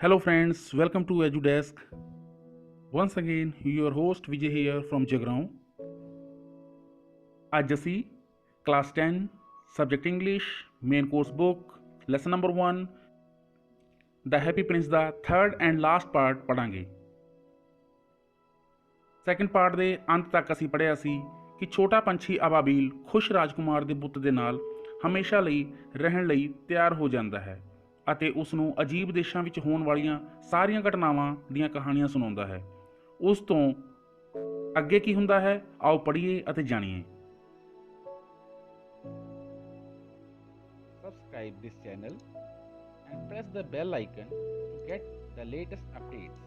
Hello friends, welcome to EduDesk. Once again, your host Vijay here from Jagraon. ਅੱਜ ਅਸੀਂ class 10 subject English main course book lesson number 1 the happy prince ਦਾ third and last part ਪੜਾਂਗੇ। Second part ਦੇ ਅੰਤ ਤੱਕ ਅਸੀਂ ਪੜ੍ਹਿਆ ਸੀ ਕਿ ਛੋਟਾ ਪੰਛੀ ਅਬਾਬੀਲ ਖੁਸ਼ ਰਾਜਕੁਮਾਰ ਦੇ ਬੁੱਤ ਦੇ ਨਾਲ ਹਮੇਸ਼ਾ ਲਈ ਰਹਿਣ ਲਈ ਤਿਆਰ ਹੋ ਜਾਂਦਾ ਹੈ ਅਤੇ ਉਸ ਨੂੰ ਅਜੀਬ ਦੇਸ਼ਾਂ ਵਿੱਚ ਹੋਣ ਵਾਲੀਆਂ ਸਾਰੀਆਂ ਘਟਨਾਵਾਂ ਦੀਆਂ ਕਹਾਣੀਆਂ ਸੁਣਾਉਂਦਾ ਹੈ। ਉਸ ਤੋਂ ਅੱਗੇ ਕੀ ਹੁੰਦਾ ਹੈ, ਆਓ ਪੜ੍ਹੀਏ ਅਤੇ ਜਾਣੀਏ। Subscribe this channel and press the bell icon to get the latest updates.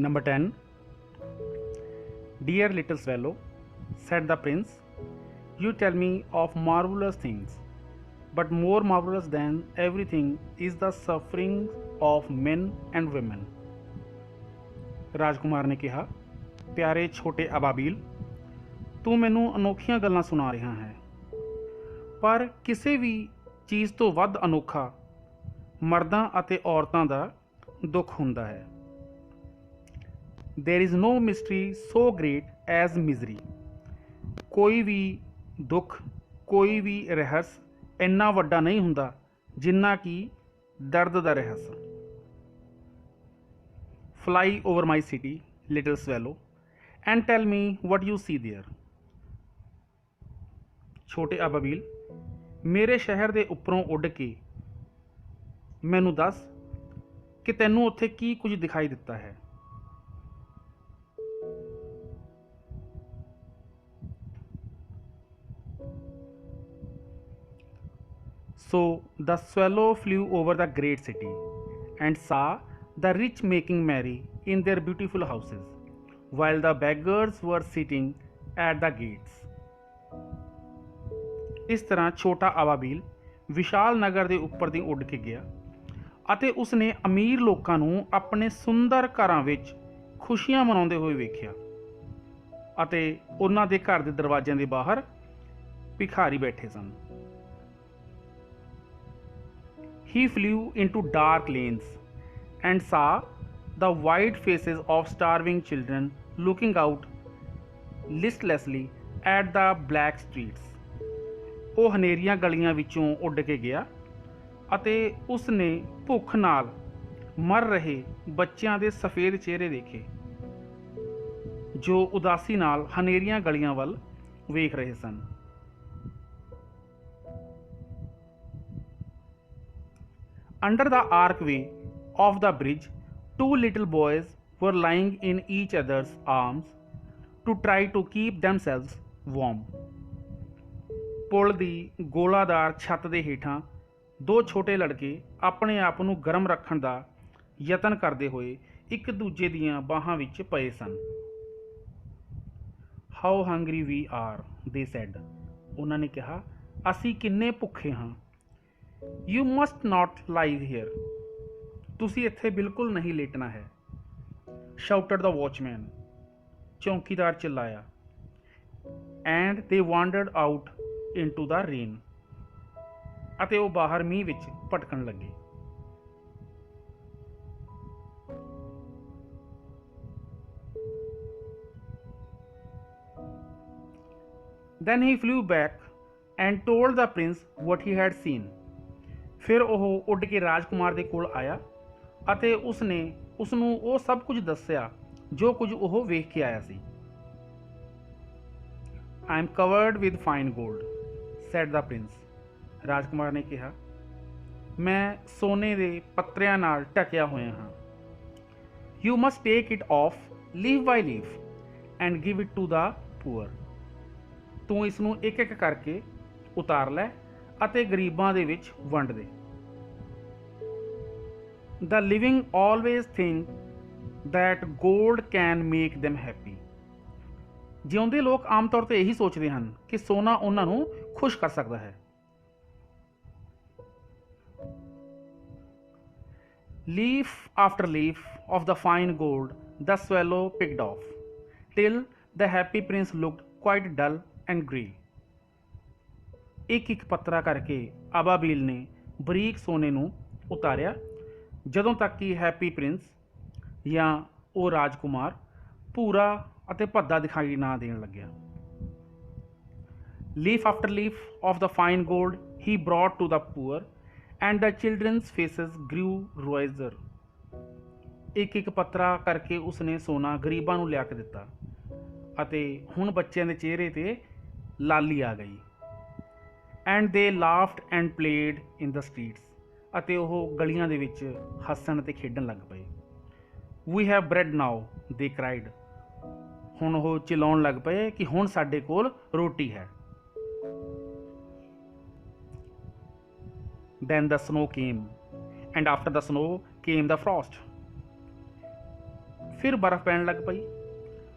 Number 10. Dear little swallow, said the prince, you tell me of marvelous things, but more marvelous than everything is the suffering of men and women. ਰਾਜਕੁਮਾਰ ਨੇ ਕਿਹਾ, ਪਿਆਰੇ ਛੋਟੇ ਅਬਾਬੀਲ, ਤੂੰ ਮੈਨੂੰ ਅਨੋਖੀਆਂ ਗੱਲਾਂ ਸੁਣਾ ਰਿਹਾ ਹੈ, ਪਰ ਕਿਸੇ ਵੀ ਚੀਜ਼ ਤੋਂ ਵੱਧ ਅਨੋਖਾ ਮਰਦਾਂ ਅਤੇ ਔਰਤਾਂ ਦਾ ਦੁੱਖ ਹੁੰਦਾ ਹੈ। There is no mystery so great as misery. ਕੋਈ ਵੀ ਦੁੱਖ, ਕੋਈ ਵੀ ਰਹੱਸ ਇੰਨਾ ਵੱਡਾ ਨਹੀਂ ਹੁੰਦਾ ਜਿੰਨਾ ਕਿ ਦਰਦ ਦਾ ਰਹੱਸ। Fly over my city, little swallow, and tell me what you see there. ਛੋਟੇ ਅਬਾਬੀਲ, ਮੇਰੇ ਸ਼ਹਿਰ ਦੇ ਉੱਪਰੋਂ ਉੱਡ ਕੇ ਮੈਨੂੰ ਦੱਸ ਕਿ ਤੈਨੂੰ ਉੱਥੇ ਕੀ ਕੁਝ ਦਿਖਾਈ ਦਿੱਤਾ ਹੈ। So the swallow flew over the great city and saw the rich making merry in their beautiful houses, while the beggars were sitting at the gates. ਇਸ ਤਰ੍ਹਾਂ ਛੋਟਾ ਅਬਾਬੀਲ ਵਿਸ਼ਾਲ ਨਗਰ ਦੇ ਉੱਪਰ ਦੀ ਉੱਡ ਕੇ ਗਿਆ ਅਤੇ ਉਸਨੇ ਅਮੀਰ ਲੋਕਾਂ ਨੂੰ ਆਪਣੇ ਸੁੰਦਰ ਘਰਾਂ ਵਿੱਚ ਖੁਸ਼ੀਆਂ ਮਨਾਉਂਦੇ ਹੋਏ ਵੇਖਿਆ ਅਤੇ ਉਹਨਾਂ ਦੇ ਘਰ ਦੇ ਦਰਵਾਜ਼ਿਆਂ ਦੇ ਬਾਹਰ ਭਿਖਾਰੀ ਬੈਠੇ ਸਨ। He flew into dark lanes and saw the white faces of starving children looking out listlessly at the black streets. ਉਹ ਹਨੇਰੀਆਂ ਗਲੀਆਂ ਵਿੱਚੋਂ ਉੱਡ ਕੇ ਗਿਆ ਅਤੇ ਉਸ ਨੇ ਭੁੱਖ ਨਾਲ ਮਰ ਰਹੇ ਬੱਚਿਆਂ ਦੇ ਸਫੇਦ ਚਿਹਰੇ ਦੇਖੇ ਜੋ ਉਦਾਸੀ ਨਾਲ ਹਨੇਰੀਆਂ ਗਲੀਆਂ ਵੱਲ ਵੇਖ ਰਹੇ ਸਨ। Under the archway of the bridge, two little boys were lying in each other's arms to try to keep themselves warm. ਪੁਲ ਦੀ ਗੋਲਾਦਾਰ ਛੱਤ ਦੇ ਹੇਠਾਂ ਦੋ ਛੋਟੇ ਲੜਕੇ ਆਪਣੇ ਆਪ ਨੂੰ ਗਰਮ ਰੱਖਣ ਦਾ ਯਤਨ ਕਰਦੇ ਹੋਏ ਇੱਕ ਦੂਜੇ ਦੀਆਂ ਬਾਹਾਂ ਵਿੱਚ ਪਏ ਸਨ। How hungry we are, they said. ਉਹਨਾਂ ਨੇ ਕਿਹਾ, ਅਸੀਂ ਕਿੰਨੇ ਭੁੱਖੇ ਹਾਂ। You must not lie here. ਤੁਸੀਂ ਇੱਥੇ ਬਿਲਕੁਲ ਨਹੀਂ ਲੇਟਣਾ ਹੈ। Shouted the watchman. ਚੌਂਕੀਦਾਰ ਚਿল্ਲਾਇਆ। And they wandered out into the rain. ਅਤੇ ਉਹ ਬਾਹਰ ਮੀਂਹ ਵਿੱਚ ਭਟਕਣ ਲੱਗੇ। Then he flew back and told the prince what he had seen. ਫਿਰ ਉਹ ਉੱਡ ਕੇ ਰਾਜਕੁਮਾਰ ਦੇ ਕੋਲ ਆਇਆ ਅਤੇ ਉਸਨੇ ਉਸਨੂੰ ਉਹ ਸਭ ਕੁਝ ਦੱਸਿਆ ਜੋ ਕੁਝ ਉਹ ਵੇਖ ਕੇ ਆਇਆ ਸੀ। I am covered with fine gold, said the prince. ਰਾਜਕੁਮਾਰ ਨੇ ਕਿਹਾ, ਮੈਂ ਸੋਨੇ ਦੇ ਪੱਤਰਿਆਂ ਨਾਲ ਢਕਿਆ ਹੋਇਆ ਹਾਂ। You must take it off leaf by leaf and give it to the poor. ਤੂੰ ਇਸ ਨੂੰ ਇੱਕ ਇੱਕ ਕਰਕੇ ਉਤਾਰ ਲੈ ਅਤੇ ਗਰੀਬਾਂ ਦੇ ਵਿੱਚ ਵੰਡ ਦੇ। The living always think that gold can make them happy. ਜਿਉਂਦੇ ਲੋਕ ਆਮ ਤੌਰ 'ਤੇ ਇਹੀ ਸੋਚਦੇ ਹਨ ਕਿ ਸੋਨਾ ਉਹਨਾਂ ਨੂੰ ਖੁਸ਼ ਕਰ ਸਕਦਾ ਹੈ। Leaf after leaf of the fine gold the swallow picked off, till the happy prince looked quite dull and grey. ਇੱਕ ਇੱਕ ਪੱਤਰਾ ਕਰਕੇ ਅਬਾਬੀਲ ਨੇ ਬਰੀਕ ਸੋਨੇ ਨੂੰ ਉਤਾਰਿਆ ਜਦੋਂ ਤੱਕ ਕਿ ਹੈਪੀ ਪ੍ਰਿੰਸ ਜਾਂ ਉਹ ਰਾਜਕੁਮਾਰ ਭੂਰਾ ਅਤੇ ਭੱਦਾ ਦਿਖਾਈ ਨਾ ਦੇਣ ਲੱਗਿਆ। Leaf after leaf of the fine gold he brought to the poor and the children's faces grew rosier. ਇੱਕ ਇੱਕ ਪੱਤਰਾ ਕਰਕੇ ਉਸਨੇ ਸੋਨਾ ਗਰੀਬਾਂ ਨੂੰ ਲਿਆ ਕੇ ਦਿੱਤਾ ਅਤੇ ਹੁਣ ਬੱਚਿਆਂ ਦੇ ਚਿਹਰੇ 'ਤੇ ਲਾਲੀ ਆ ਗਈ। And they laughed and played in the streets, ਅਤੇ ਉਹ ਗਲੀਆਂ ਦੇ ਵਿੱਚ ਹੱਸਣ ਅਤੇ ਖੇਡਣ ਲੱਗ ਪਏ। ਵੀ ਹੈਵ ਬ੍ਰੈਡ ਨਾਓ ਦੇ ਕਰਾਈਡ। ਹੁਣ ਉਹ ਚਿਲਾਉਣ ਲੱਗ ਪਏ ਕਿ ਹੁਣ ਸਾਡੇ ਕੋਲ ਰੋਟੀ ਹੈ। Then the snow came and after the snow came the frost. ਫਿਰ ਬਰਫ਼ ਪੈਣ ਲੱਗ ਪਈ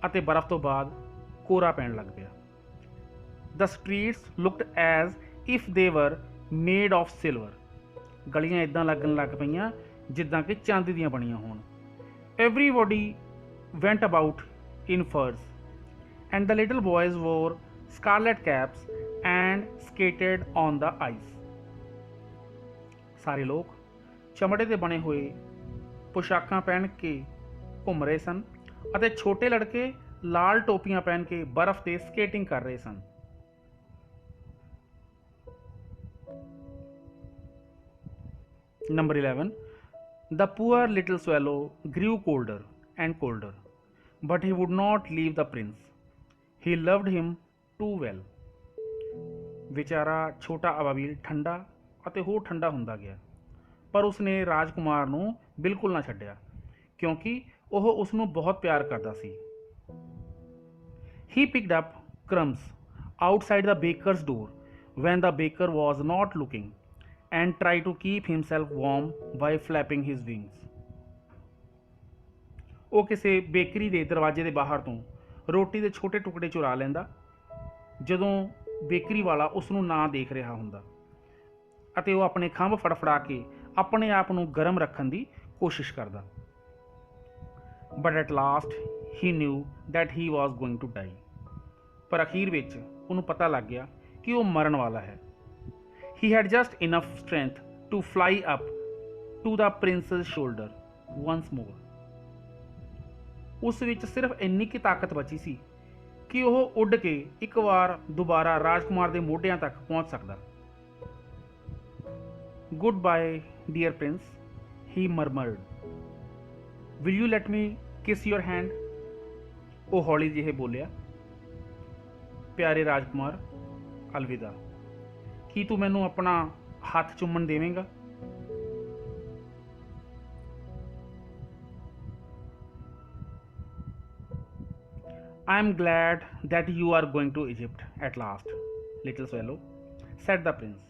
ਅਤੇ ਬਰਫ਼ ਤੋਂ ਬਾਅਦ ਕੋਰਾ ਪੈਣ ਲੱਗ ਪਿਆ। The streets looked as if they were made of silver. ਗਲੀਆਂ ਇੱਦਾਂ ਲੱਗਣ ਲੱਗ ਪਈਆਂ ਜਿੱਦਾਂ ਕਿ ਚਾਂਦੀ ਦੀਆਂ ਬਣੀਆਂ ਹੋਣ। ਐਵਰੀਬੋਡੀ ਵੈਂਟ about in furs and the little boys wore scarlet caps and skated on the ice. ਸਾਰੇ ਲੋਕ ਚਮੜੇ ਦੇ ਬਣੇ ਹੋਏ ਪੋਸ਼ਾਕਾਂ ਪਹਿਨ ਕੇ ਘੁੰਮ ਰਹੇ ਸਨ ਅਤੇ ਛੋਟੇ ਲੜਕੇ ਲਾਲ ਟੋਪੀਆਂ ਪਹਿਨ ਕੇ ਬਰਫ਼ 'ਤੇ ਸਕੇਟਿੰਗ ਕਰ ਰਹੇ ਸਨ। Number 11. The poor little swallow grew colder and colder, but he would not leave the prince. He loved him too well. ਵਿਚਾਰਾ ਛੋਟਾ ਅਬਾਬੀਲ ਠੰਡਾ ਅਤੇ ਹੋਰ ਠੰਡਾ ਹੁੰਦਾ ਗਿਆ, ਪਰ ਉਸਨੇ ਰਾਜਕੁਮਾਰ ਨੂੰ ਬਿਲਕੁਲ ਨਾ ਛੱਡਿਆ ਕਿਉਂਕਿ ਉਹ ਉਸ ਨੂੰ ਬਹੁਤ ਪਿਆਰ ਕਰਦਾ ਸੀ। He picked up crumbs outside the baker's door when the baker was not looking and tried to keep himself warm by flapping his wings. ਉਹ ਕਿਸੇ ਬੇਕਰੀ ਦੇ ਦਰਵਾਜ਼ੇ ਦੇ ਬਾਹਰ ਤੋਂ ਰੋਟੀ ਦੇ ਛੋਟੇ ਟੁਕੜੇ ਚੁਰਾ ਲੈਂਦਾ ਜਦੋਂ ਬੇਕਰੀ ਵਾਲਾ ਉਸ ਨੂੰ ਨਾ ਦੇਖ ਰਿਹਾ ਹੁੰਦਾ ਅਤੇ ਉਹ ਆਪਣੇ ਖੰਭ ਫੜਫੜਾ ਕੇ ਆਪਣੇ ਆਪ ਨੂੰ ਗਰਮ ਰੱਖਣ ਦੀ ਕੋਸ਼ਿਸ਼ ਕਰਦਾ। But at last he knew that he was going to die. ਪਰ ਅਖੀਰ ਵਿੱਚ ਉਹਨੂੰ ਪਤਾ ਲੱਗ ਗਿਆ ਕਿ ਉਹ ਮਰਨ ਵਾਲਾ ਹੈ। He had just enough strength to fly up to the prince's shoulder once more. ਉਸ ਵਿੱਚ ਸਿਰਫ ਇੰਨੀ ਕੀ ਤਾਕਤ ਬਚੀ ਸੀ ਕਿ ਉਹ ਉੱਡ ਕੇ ਇੱਕ ਵਾਰ ਦੁਬਾਰਾ ਰਾਜਕੁਮਾਰ ਦੇ ਮੋਢਿਆਂ ਤੱਕ ਪਹੁੰਚ ਸਕਦਾ। Goodbye dear prince, he murmured. Will you let me kiss your hand. ਉਹ ਹੌਲੀ ਜਿਹੇ ਬੋਲਿਆ, ਪਿਆਰੇ ਰਾਜਕੁਮਾਰ, ਅਲਵਿਦਾ। ਕੀ ਤੂੰ ਮੈਨੂੰ ਆਪਣਾ ਹੱਥ ਚੁੰਮਣ ਦੇਵੇਂਗਾ। I am glad that you are going to Egypt at last, little swallow, said the prince.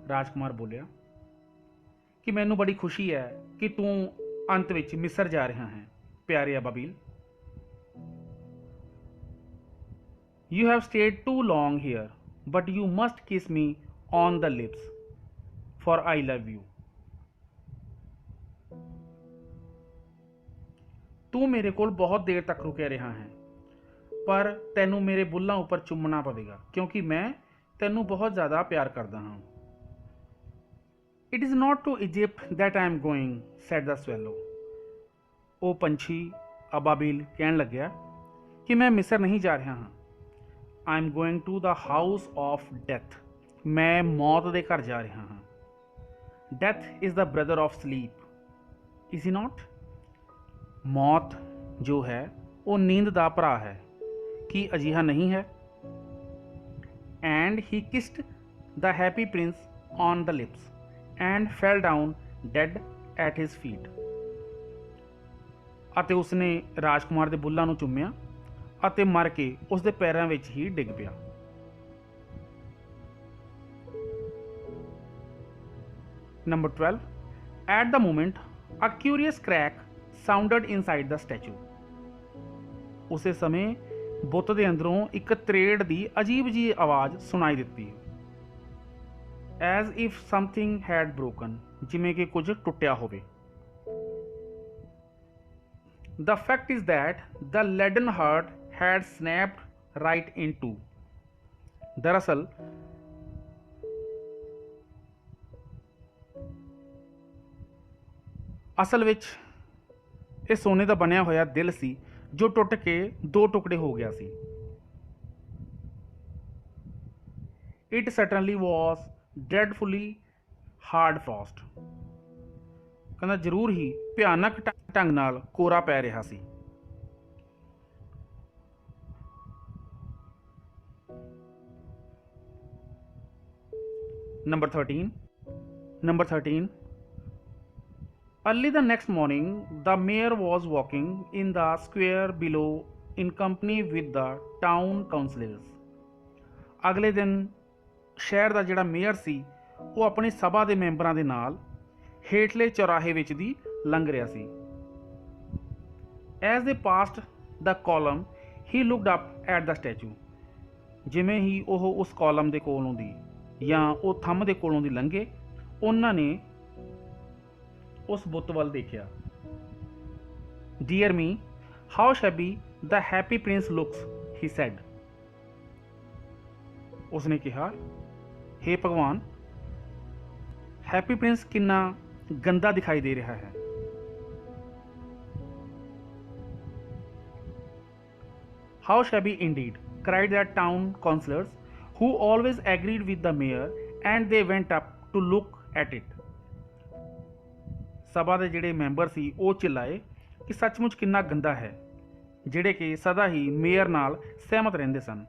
ਰਾਜਕੁਮਾਰ ਬੋਲਿਆ ਕਿ ਮੈਨੂੰ ਬੜੀ ਖੁਸ਼ੀ ਹੈ ਕਿ ਤੂੰ ਅੰਤ ਵਿੱਚ ਮਿਸਰ ਜਾ ਰਿਹਾ ਹੈ, ਪਿਆਰੇ ਅਬਾਬੀਲ। You have stayed too long here, but you must kiss me on the lips, for I love you. ਤੂੰ ਮੇਰੇ ਕੋਲ ਬਹੁਤ ਦੇਰ ਤੱਕ ਰੁਕਿਆ ਰਿਹਾ ਹੈ, ਪਰ ਤੈਨੂੰ ਮੇਰੇ ਬੁੱਲ੍ਹਾਂ ਉੱਪਰ ਚੁੰਮਣਾ ਪਵੇਗਾ ਕਿਉਂਕਿ ਮੈਂ ਤੈਨੂੰ ਬਹੁਤ ਜ਼ਿਆਦਾ ਪਿਆਰ ਕਰਦਾ ਹਾਂ। It is not to Egypt that I am going, said the swallow. ਉਹ ਪੰਛੀ ਅਬਾਬੀਲ ਕਹਿਣ ਲੱਗਿਆ ਕਿ ਮੈਂ ਮਿਸਰ ਨਹੀਂ ਜਾ ਰਿਹਾ ਹਾਂ। I am going to the house of death. ਮੈਂ ਮੌਤ ਦੇ ਘਰ ਜਾ ਰਿਹਾ ਹਾਂ। Death is the brother of sleep, is he not? ਮੌਤ ਜੋ ਹੈ ਉਹ ਨੀਂਦ ਦਾ ਭਰਾ ਹੈ, ਕੀ ਅਜਿਹਾ ਨਹੀਂ ਹੈ? And he kissed the happy prince on the lips and fell down dead at his feet. ਅਤੇ ਉਸਨੇ ਰਾਜਕੁਮਾਰ ਦੇ ਬੁੱਲ੍ਹਾਂ ਨੂੰ ਚੁੰਮਿਆ ਅਤੇ ਮਰ ਕੇ ਉਸ ਦੇ ਪੈਰਾਂ ਵਿੱਚ ਹੀ ਡਿੱਗ ਪਿਆ। Number 12. At the moment, a curious crack sounded inside the statue. ਉਸੇ ਸਮੇਂ ਬੁੱਤ ਦੇ ਅੰਦਰੋਂ ਇੱਕ ਤਰੇੜ ਦੀ ਅਜੀਬ ਜਿਹੀ ਆਵਾਜ਼ ਸੁਣਾਈ ਦਿੱਤੀ, as if something had broken, ਜਿਵੇਂ ਕਿ ਕੁਝ ਟੁੱਟਿਆ ਹੋਵੇ। The fact is that the leaden heart had snapped right in two, दरअसल ਅਸਲ ਵਿੱਚ ਇਹ ਸੋਨੇ ਦਾ ਬਣਿਆ ਹੋਇਆ ਦਿਲ ਸੀ ਜੋ ਟੁੱਟ ਕੇ ਦੋ ਟੁਕੜੇ ਹੋ ਗਿਆ ਸੀ। It certainly was dreadfully hard frost. ਕਹਿੰਦਾ ਜ਼ਰੂਰ ਹੀ ਭਿਆਨਕ ਢੰਗ ਨਾਲ ਕੋਰਾ ਪੈ ਰਿਹਾ ਸੀ। Number 13. Early the next morning, the mayor was walking in the square below in company with the town councillors. ਅਗਲੇ ਦਿਨ ਸ਼ਹਿਰ ਦਾ ਜਿਹੜਾ ਮੇਅਰ ਸੀ ਉਹ ਆਪਣੀ ਸਭਾ ਦੇ ਮੈਂਬਰਾਂ ਦੇ ਨਾਲ ਹੇਠਲੇ ਚੌਰਾਹੇ ਵਿੱਚ ਦੀ ਲੰਘ ਰਿਹਾ ਸੀ। As they passed the column, he looked up at the statue. ਜਿਵੇਂ ਹੀ ਉਹ ਉਸ ਕਾਲਮ ਦੇ ਕੋਲੋਂ ਦੀ ਜਾਂ ਉਹ ਥੰਮ ਦੇ ਕੋਲੋਂ ਦੀ ਲੰਘੇ, ਉਹਨਾਂ ਨੇ ਉਸ ਬੁੱਤ ਵੱਲ ਦੇਖਿਆ। Dear me, how shabby the happy prince looks, he said. ਉਸਨੇ ਕਿਹਾ, हे ਭਗਵਾਨ, ਹੈਪੀ ਪ੍ਰਿੰਸ ਕਿੰਨਾ ਗੰਦਾ ਦਿਖਾਈ ਦੇ ਰਿਹਾ ਹੈ। How shabby indeed, cried the town councillors, who always agreed with the mayor, and they went up to look at it. ਸਭਾ ਦੇ ਜਿਹੜੇ ਮੈਂਬਰ ਸੀ ਉਹ ਚਿल्लाए ਕਿ ਸੱਚਮੁੱਚ ਕਿੰਨਾ ਗੰਦਾ ਹੈ, ਜਿਹੜੇ ਕਿ ਸਦਾ ਹੀ ਮੇਅਰ ਨਾਲ ਸਹਿਮਤ ਰਹਿੰਦੇ ਸਨ,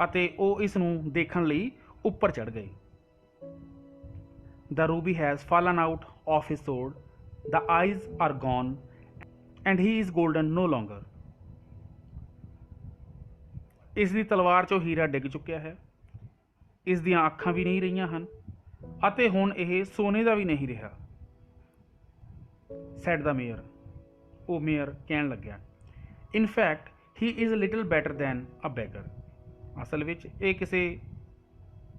ਅਤੇ ਉਹ ਇਸ ਨੂੰ ਦੇਖਣ ਲਈ ਉੱਪਰ ਚੜ੍ਹ ਗਏ। The ruby has fallen out of his sword, the eyes are gone, and he is golden no longer. ਇਸ ਦੀ ਤਲਵਾਰ 'ਚੋਂ ਹੀਰਾ ਡਿੱਗ ਚੁੱਕਿਆ ਹੈ, ਇਸ ਦੀਆਂ ਅੱਖਾਂ ਵੀ ਨਹੀਂ ਰਹੀਆਂ ਹਨ, ਅਤੇ ਹੁਣ ਇਹ ਸੋਨੇ ਦਾ ਵੀ ਨਹੀਂ ਰਿਹਾ। said the mayor. ਉਹ ਮੇਅਰ ਕਹਿਣ ਲੱਗਿਆ, in fact he is a little better than a beggar. ਅਸਲ ਵਿੱਚ ਇਹ ਕਿਸੇ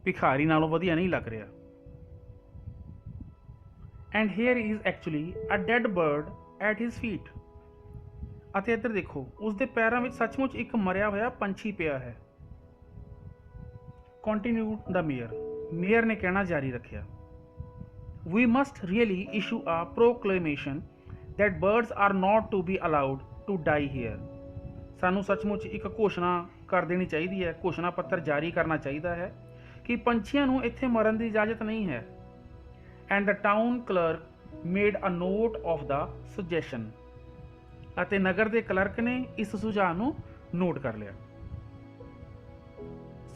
ਭਿਖਾਰੀ ਨਾਲੋਂ ਵਧੀਆ ਨਹੀਂ ਲੱਗ ਰਿਹਾ। and here is actually a dead bird at his feet. ਅਤੇ ਇੱਧਰ ਦੇਖੋ, ਉਸ ਦੇ ਪੈਰਾਂ ਵਿੱਚ ਸੱਚਮੁੱਚ ਇੱਕ ਮਰਿਆ ਹੋਇਆ ਪੰਛੀ ਪਿਆ ਹੈ। continued the mayor. ਮੇਅਰ ਨੇ ਕਹਿਣਾ ਜਾਰੀ ਰੱਖਿਆ, we must really issue a proclamation that birds are not to be allowed to die here. ਸਾਨੂੰ ਸੱਚਮੁੱਚ ਇੱਕ ਘੋਸ਼ਣਾ ਕਰ ਦੇਣੀ ਚਾਹੀਦੀ ਹੈ, ਘੋਸ਼ਣਾ ਪੱਤਰ ਜਾਰੀ ਕਰਨਾ ਚਾਹੀਦਾ ਹੈ ਕਿ ਪੰਛੀਆਂ ਨੂੰ ਇੱਥੇ ਮਰਨ ਦੀ ਇਜਾਜ਼ਤ ਨਹੀਂ ਹੈ। and the town clerk made a note of the suggestion. ਅਤੇ ਨਗਰ ਦੇ ਕਲਰਕ ਨੇ ਇਸ ਸੁਝਾਅ ਨੂੰ ਨੋਟ ਕਰ ਲਿਆ।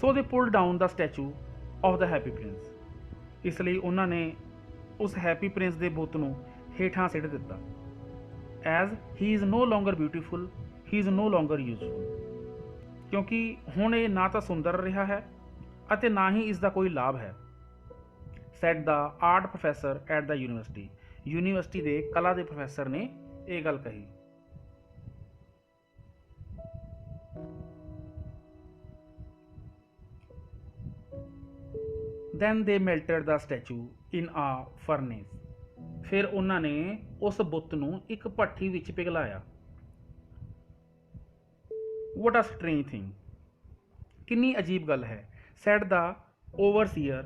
so they pulled down the statue of the happy prince. ਇਸ ਲਈ ਉਹਨਾਂ ਨੇ ਉਸ ਹੈਪੀ ਪ੍ਰਿੰਸ ਦੇ ਬੁੱਤ ਨੂੰ ਹੇਠਾਂ ਸਿੱਟ ਦਿੱਤਾ। as he is no longer beautiful, he is no longer useful. ਕਿਉਂਕਿ ਹੁਣ ਇਹ ਨਾ ਤਾਂ ਸੁੰਦਰ ਰਿਹਾ ਹੈ ਅਤੇ ਨਾ ਹੀ ਇਸ ਦਾ ਕੋਈ ਲਾਭ ਹੈ। said the art professor at the university. University ਦੇ ਕਲਾ ਦੇ ਪ੍ਰੋਫੈਸਰ ਨੇ ਇਹ ਗੱਲ ਕਹੀ। then they melted the statue in a furnace. ਫਿਰ ਉਹਨਾਂ ਨੇ ਉਸ ਬੁੱਤ ਨੂੰ ਇੱਕ ਭੱਠੀ ਵਿੱਚ ਪਿਘਲਾਇਆ। what a strange thing. ਕਿੰਨੀ ਅਜੀਬ ਗੱਲ ਹੈ, said the overseer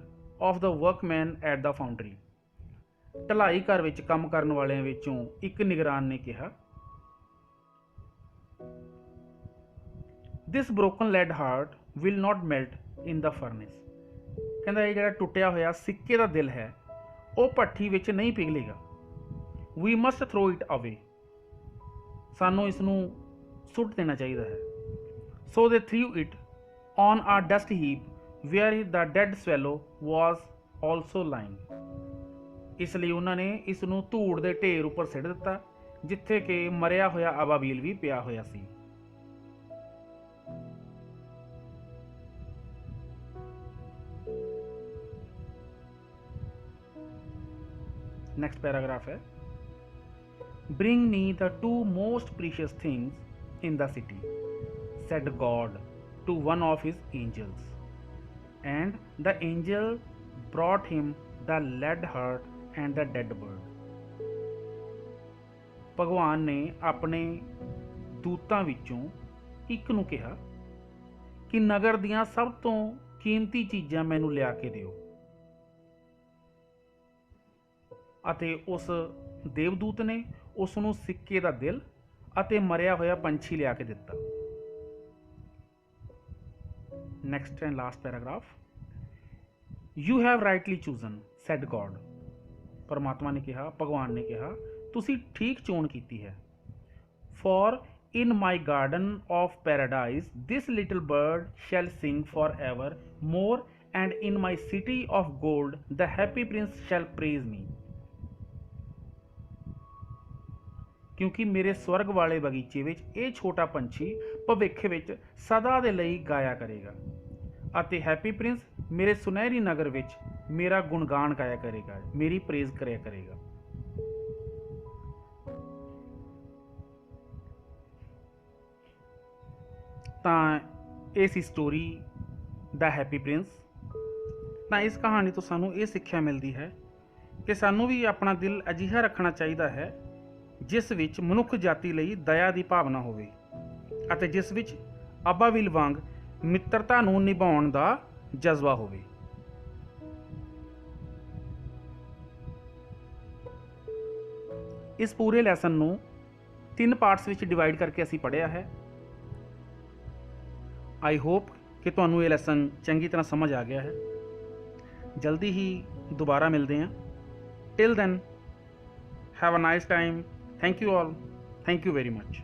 of the workmen at the foundry. ਢਲਾਈ ਘਰ ਵਿੱਚ ਕੰਮ ਕਰਨ ਵਾਲਿਆਂ ਵਿੱਚੋਂ ਇੱਕ ਨਿਗਰਾਨ ਨੇ ਕਿਹਾ, this broken lead heart will not melt in the furnace. ਕਹਿੰਦਾ ਇਹ ਜਿਹੜਾ ਟੁੱਟਿਆ ਹੋਇਆ ਸਿੱਕੇ ਦਾ ਦਿਲ ਹੈ ਉਹ ਭੱਠੀ ਵਿੱਚ ਨਹੀਂ ਪਿਘਲੇਗਾ। we must throw it away. ਸਾਨੂੰ ਇਸ ਨੂੰ ਸੁੱਟ ਦੇਣਾ ਚਾਹੀਦਾ ਹੈ। so they threw it on a dust heap where the dead swallow was also lying. ਇਸ ਲਈ ਉਹਨਾਂ ਨੇ ਇਸ ਨੂੰ ਧੂੜ ਦੇ ਢੇਰ ਉੱਪਰ ਸਿੱਟ ਦਿੱਤਾ ਜਿੱਥੇ ਕਿ ਮਰਿਆ ਹੋਇਆ ਅਬਾਬੀਲ ਵੀ ਪਿਆ ਹੋਇਆ ਸੀ। नेक्स्ट पैराग्राफ है, bring me the two most precious things in the city, said God to one of his angels, and the angel brought him the lead heart and the dead bird. ਭਗਵਾਨ ਨੇ ਆਪਣੇ ਦੂਤਾਂ ਵਿੱਚੋਂ ਇੱਕ ਨੂੰ ਕਿਹਾ ਕਿ ਨਗਰ ਦੀਆਂ ਸਭ ਤੋਂ ਕੀਮਤੀ ਚੀਜ਼ਾਂ ਮੈਨੂੰ ਲਿਆ ਕੇ ਦਿਓ। ਅਤੇ ਉਸ ਦੇਵਦੂਤ ਨੇ ਉਸ ਨੂੰ ਸਿੱਕੇ ਦਾ ਦਿਲ ਅਤੇ ਮਰਿਆ ਹੋਇਆ ਪੰਛੀ ਲਿਆ ਕੇ ਦਿੱਤਾ। Next and last paragraph. You have rightly chosen said God. ਪਰਮਾਤਮਾ ਨੇ ਕਿਹਾ, ਭਗਵਾਨ ਨੇ ਕਿਹਾ, ਤੁਸੀਂ ਠੀਕ ਚੋਣ ਕੀਤੀ ਹੈ। For in my garden of paradise this little bird shall sing forever more, and in my city of gold the happy prince shall praise me। ਕਿਉਂਕਿ ਮੇਰੇ ਸਵਰਗ ਵਾਲੇ ਬਗੀਚੇ ਵਿੱਚ ਇਹ ਛੋਟਾ ਪੰਛੀ ਭਵਿੱਖ ਵਿੱਚ ਸਦਾ ਦੇ ਲਈ ਗਾਇਆ ਕਰੇਗਾ ਅਤੇ ਹੈਪੀ ਪ੍ਰਿੰਸ ਮੇਰੇ ਸੁਨਹਿਰੀ ਨਗਰ ਵਿੱਚ ਮੇਰਾ ਗੁਣਗਾਨ ਗਾਇਆ ਕਰੇਗਾ, ਮੇਰੀ ਪ੍ਰੇਜ਼ ਕਰਿਆ ਕਰੇਗਾ। ਤਾਂ ਇਹ ਸੀ ਸਟੋਰੀ ਦਾ ਹੈਪੀ ਪ੍ਰਿੰਸ। ਤਾਂ ਇਸ ਕਹਾਣੀ ਤੋਂ ਸਾਨੂੰ ਇਹ ਸਿੱਖਿਆ ਮਿਲਦੀ ਹੈ ਕਿ ਸਾਨੂੰ ਵੀ ਆਪਣਾ ਦਿਲ ਅਜਿਹਾ ਰੱਖਣਾ ਚਾਹੀਦਾ ਹੈ ਜਿਸ ਵਿੱਚ ਮਨੁੱਖ ਜਾਤੀ ਲਈ ਦਇਆ ਦੀ ਭਾਵਨਾ ਹੋਵੇ ਅਤੇ ਜਿਸ ਵਿੱਚ ਅਬਾਵਿਲ ਵਾਂਗ ਮਿੱਤਰਤਾ ਨੂੰ ਨਿਭਾਉਣ ਦਾ ਜਜ਼ਬਾ ਹੋਵੇ। ਇਸ ਪੂਰੇ ਲੈਸਨ ਨੂੰ 3 ਪਾਰਟਸ ਵਿੱਚ ਡਿਵਾਈਡ ਕਰਕੇ ਅਸੀਂ ਪੜ੍ਹਿਆ ਹੈ। ਆਈ ਹੋਪ ਕਿ ਤੁਹਾਨੂੰ ਇਹ ਲੈਸਨ ਚੰਗੀ ਤਰ੍ਹਾਂ ਸਮਝ ਆ ਗਿਆ ਹੈ। ਜਲਦੀ ਹੀ ਦੁਬਾਰਾ ਮਿਲਦੇ ਹਾਂ। Till then, have a nice time. Thank you all. Thank you very much.